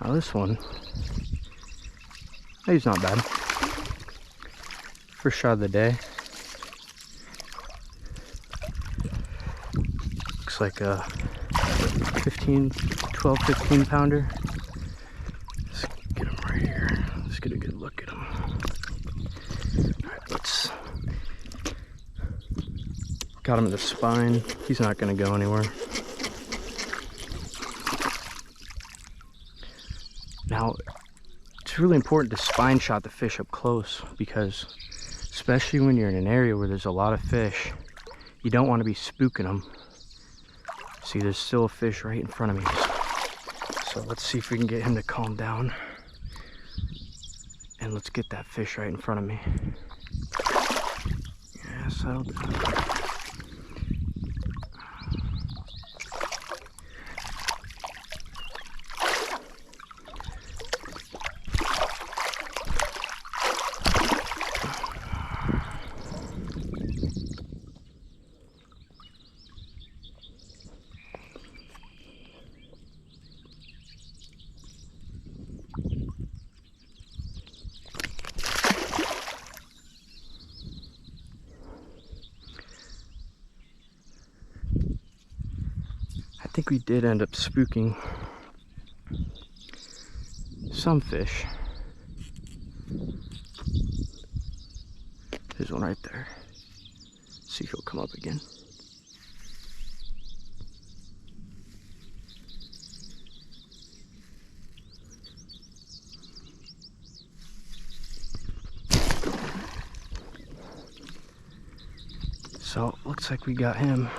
Now this one, he's not bad. First shot of the day. Looks like a 12, 15 pounder. Let's get him right here. Let's get a good look at him. Alright, let's... Got him in the spine. He's not gonna go anywhere. Now, it's really important to spine shot the fish up close, because especially when you're in an area where there's a lot of fish, you don't want to be spooking them. See, there's still a fish right in front of me. So let's see if we can get him to calm down. And let's get that fish right in front of me. Yeah, settle down. I think we did end up spooking some fish. There's one right there. See if he'll come up again. So, looks like we got him.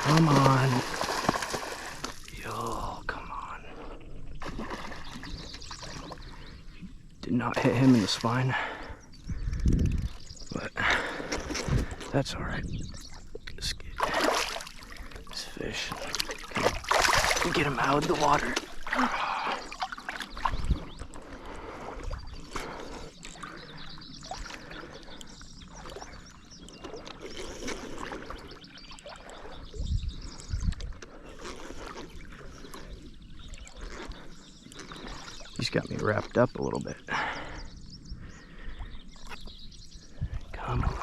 Come on. Yo, come on. Did not hit him in the spine. But that's alright. Let's get this fish. Get him out of the water. He's got me wrapped up a little bit. Come on.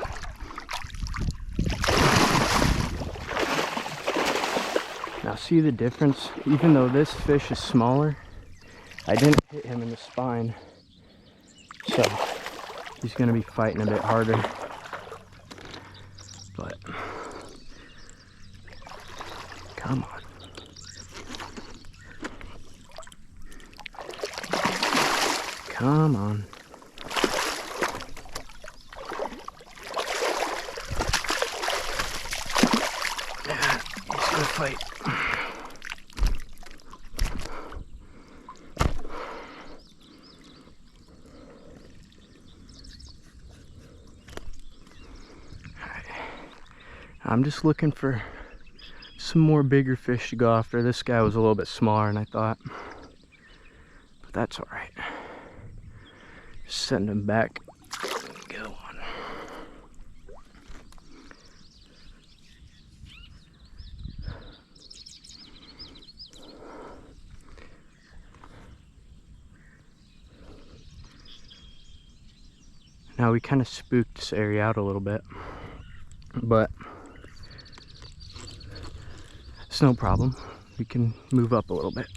Now see the difference? Even though this fish is smaller, I didn't hit him in the spine. So he's gonna be fighting a bit harder. But come on. Come on. Yeah, he's gonna fight. Alright. I'm just looking for some more bigger fish to go after. This guy was a little bit smaller than I thought. But that's alright. Send him back. Go on. Now we kind of spooked this area out a little bit, but it's no problem. We can move up a little bit.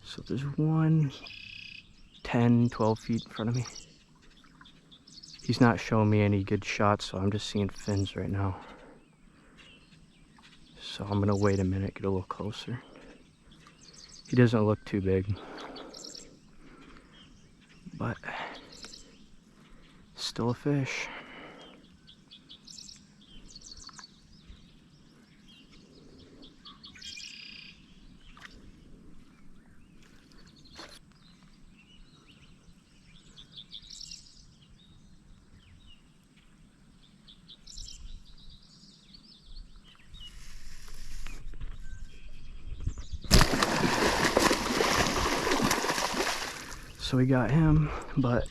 So there's one 10, 12 feet in front of me. He's not showing me any good shots, so I'm just seeing fins right now. So I'm gonna wait a minute, get a little closer. He doesn't look too big, but still a fish. So we got him, but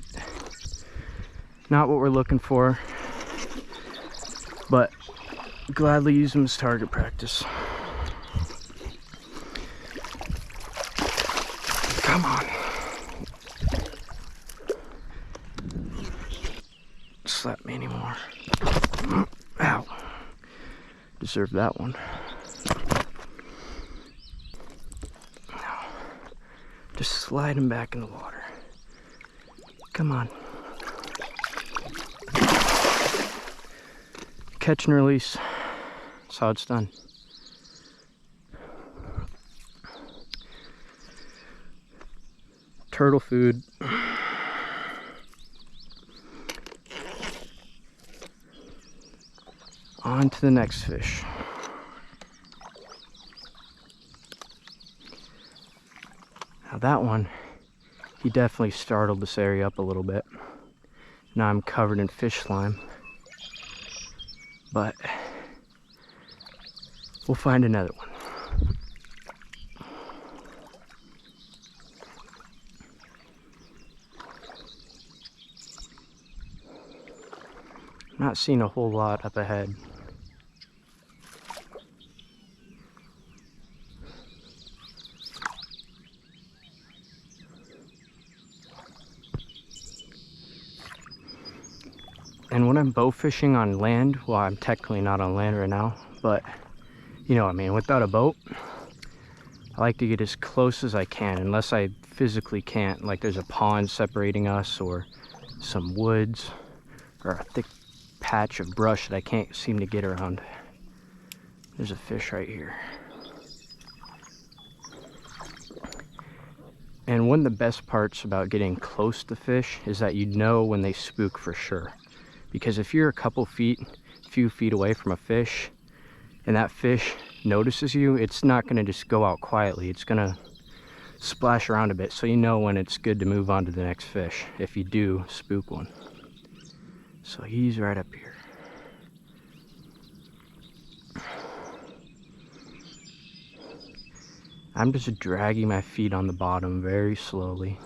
not what we're looking for. But Gladly use them as target practice. Come on. Slap me anymore. Ow. Deserve that one. Now, just slide him back in the water. Come on. Catch and release. That's how it's done. Turtle food. On to the next fish. Now that one, he definitely startled this area up a little bit. Now I'm covered in fish slime. But we'll find another one. Not seeing a whole lot up ahead. And when I'm bow fishing on land, well, I'm technically not on land right now, but you know what I mean, without a boat, I like to get as close as I can, unless I physically can't, like there's a pond separating us or some woods or a thick patch of brush that I can't seem to get around. There's a fish right here. And one of the best parts about getting close to fish is that you know when they spook for sure. Because if you're a few feet away from a fish and that fish notices you, it's not gonna just go out quietly. It's gonna splash around a bit, so you know when it's good to move on to the next fish if you do spook one. So he's right up here. I'm just dragging my feet on the bottom very slowly.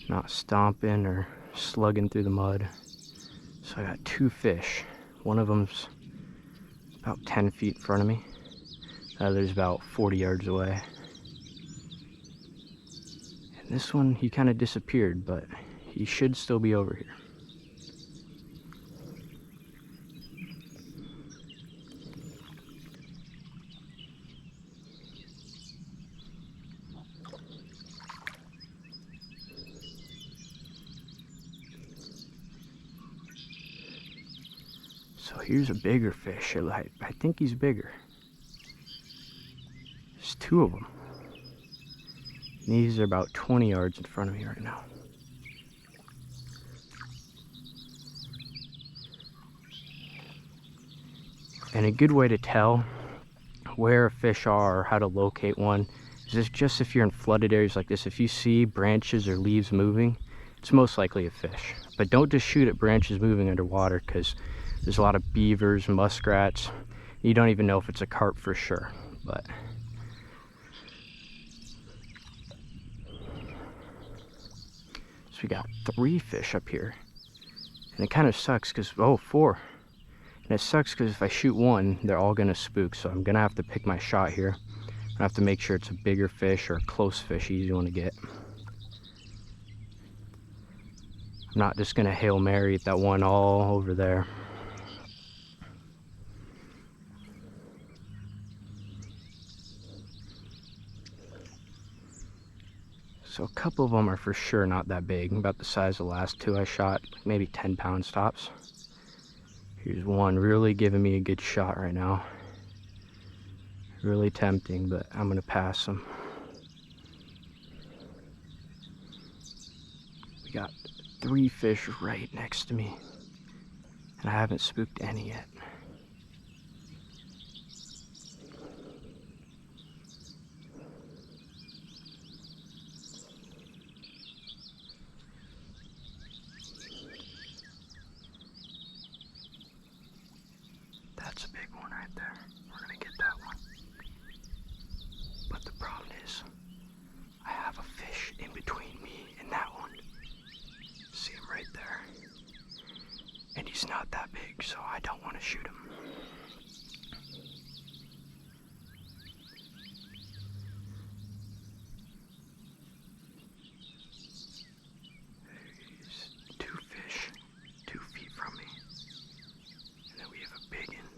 Not stomping or slugging through the mud. So I got two fish. One of them's about 10 feet in front of me. The other's about 40 yards away. And this one, he kind of disappeared, but he should still be over here. So here's a bigger fish. I think he's bigger. There's two of them. And these are about 20 yards in front of me right now. And a good way to tell where fish are or how to locate one is just if you're in flooded areas like this, if you see branches or leaves moving, it's most likely a fish. But don't just shoot at branches moving underwater, because there's a lot of beavers, muskrats. You don't even know if it's a carp for sure. But so we got 3 fish up here. And it kind of sucks because, oh, 4. And it sucks because if I shoot one, they're all gonna spook. So I'm gonna have to pick my shot here. I have to make sure it's a bigger fish or a close fish, easy one to get. I'm not just gonna Hail Mary at that one all over there. So a couple of them are for sure not that big, about the size of the last 2 I shot, maybe 10-pound tops. Here's one really giving me a good shot right now. Really tempting, but I'm gonna pass him. We got 3 fish right next to me, and I haven't spooked any yet. That's a big one right there. We're gonna get that one. But the problem is, I have a fish in between me and that one. See him right there. so I don't want to shoot him. There's 2 fish 2 feet from me. And then we have a big one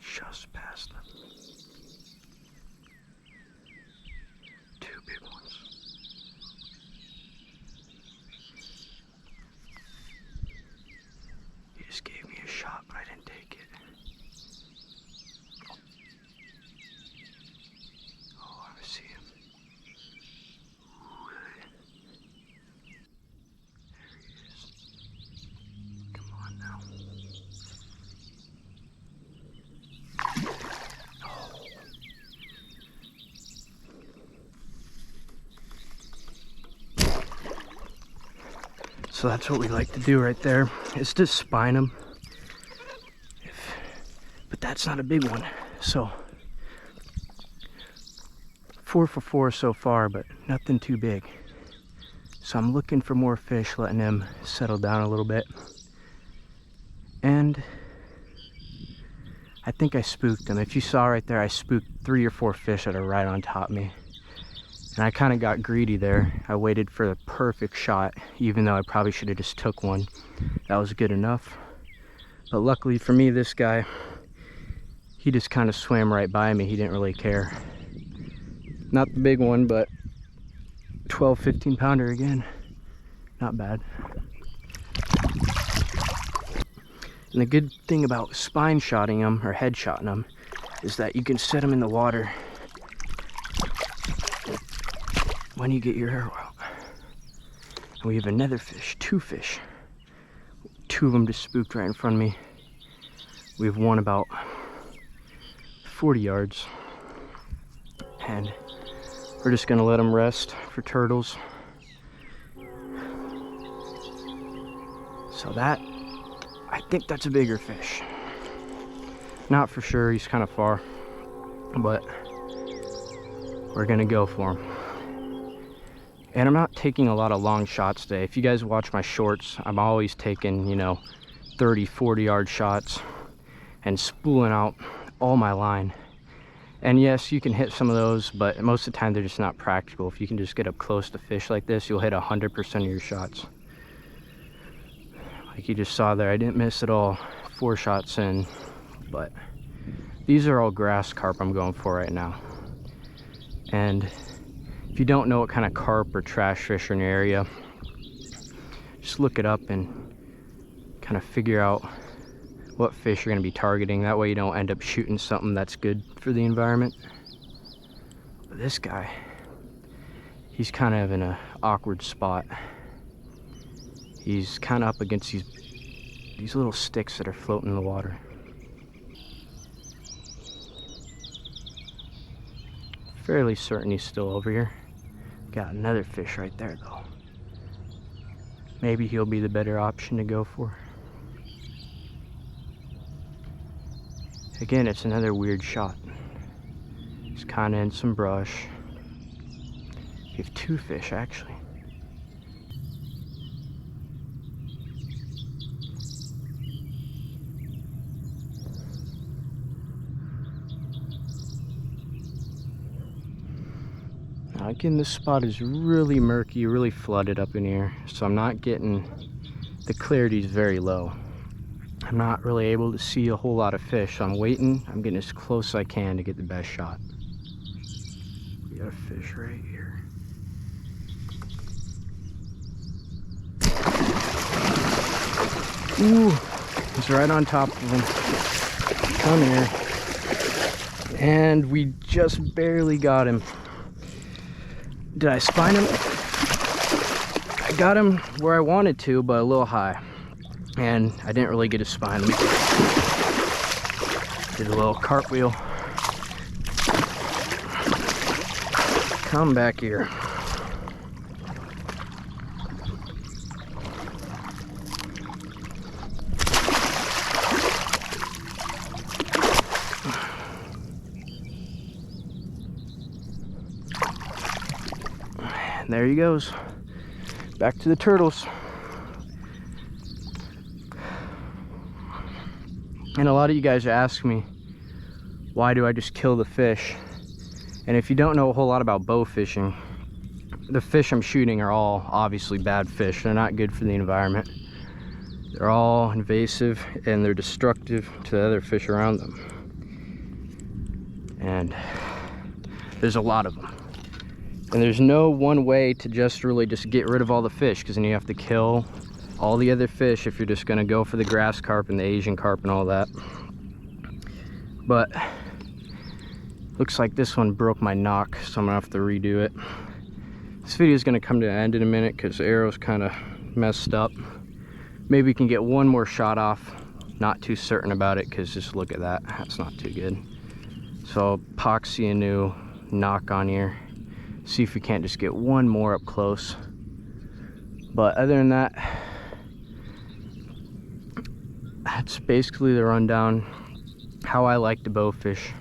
just past them. 2 big ones. He just gave me a shot, but I didn't take it. Oh, I see him. Ooh, there he is. Come on now. So that's what we like to do right there, is to spine them. But that's not a big one. So 4 for 4 so far, but nothing too big. So I'm looking for more fish, letting them settle down a little bit. And I think I spooked them. If you saw right there, I spooked 3 or 4 fish that are right on top of me. And I kind of got greedy there. I waited for the perfect shot, even though I probably should have just took one. That was good enough. But luckily for me, this guy, he just kind of swam right by me. He didn't really care. Not the big one, but 12, 15 pounder again. Not bad. And the good thing about spine shotting them, or head shotting them, is that you can set them in the water when you get your arrow out. And we have another fish, 2 fish. 2 of them just spooked right in front of me. We have one about 40 yards. And we're just gonna let them rest for turtles. So that, I think that's a bigger fish. Not for sure, he's kind of far, but we're gonna go for him. And I'm not taking a lot of long shots today. If you guys watch my shorts, I'm always taking, 30, 40 yard shots and spooling out all my line. And yes, you can hit some of those, but most of the time they're just not practical. If you can just get up close to fish like this, you'll hit 100% of your shots. Like you just saw there, I didn't miss at all. 4 shots in, but these are all grass carp I'm going for right now. And if you don't know what kind of carp or trash fish are in your area, just look it up and kind of figure out what fish you're going to be targeting. That way you don't end up shooting something that's good for the environment. But this guy, he's kind of in an awkward spot. He's kind of up against these little sticks that are floating in the water. Fairly certain he's still over here. Got another fish right there though. Maybe he'll be the better option to go for. Again, it's another weird shot. He's kind of in some brush. You have 2 fish actually. Now again, this spot is really murky, really flooded up in here, so I'm not getting, the clarity is very low. I'm not really able to see a whole lot of fish, so I'm waiting. I'm getting as close as I can to get the best shot. We got a fish right here. Ooh, he's right on top of him. Come here. And we just barely got him. Did I spine him? I got him where I wanted to, but a little high. And I didn't really get a spine. We did a little cartwheel. Come back here. And there he goes. Back to the turtles. And a lot of you guys ask me, why do I just kill the fish? And if you don't know a whole lot about bow fishing, the fish I'm shooting are all obviously bad fish. They're not good for the environment. They're all invasive and they're destructive to the other fish around them. And there's a lot of them. And there's no one way to just really just get rid of all the fish, because then you have to kill all the other fish if you're just going to go for the grass carp and the Asian carp and all that. But looks like this one broke my knock, so I'm gonna have to redo it. This video is gonna come to an end in a minute because the arrow's kind of messed up. Maybe we can get one more shot off. Not too certain about it because just look at that. That's not too good. So I'll epoxy a new knock on here. See if we can't just get one more up close. But other than that, that's basically the rundown. How I like to bow fish.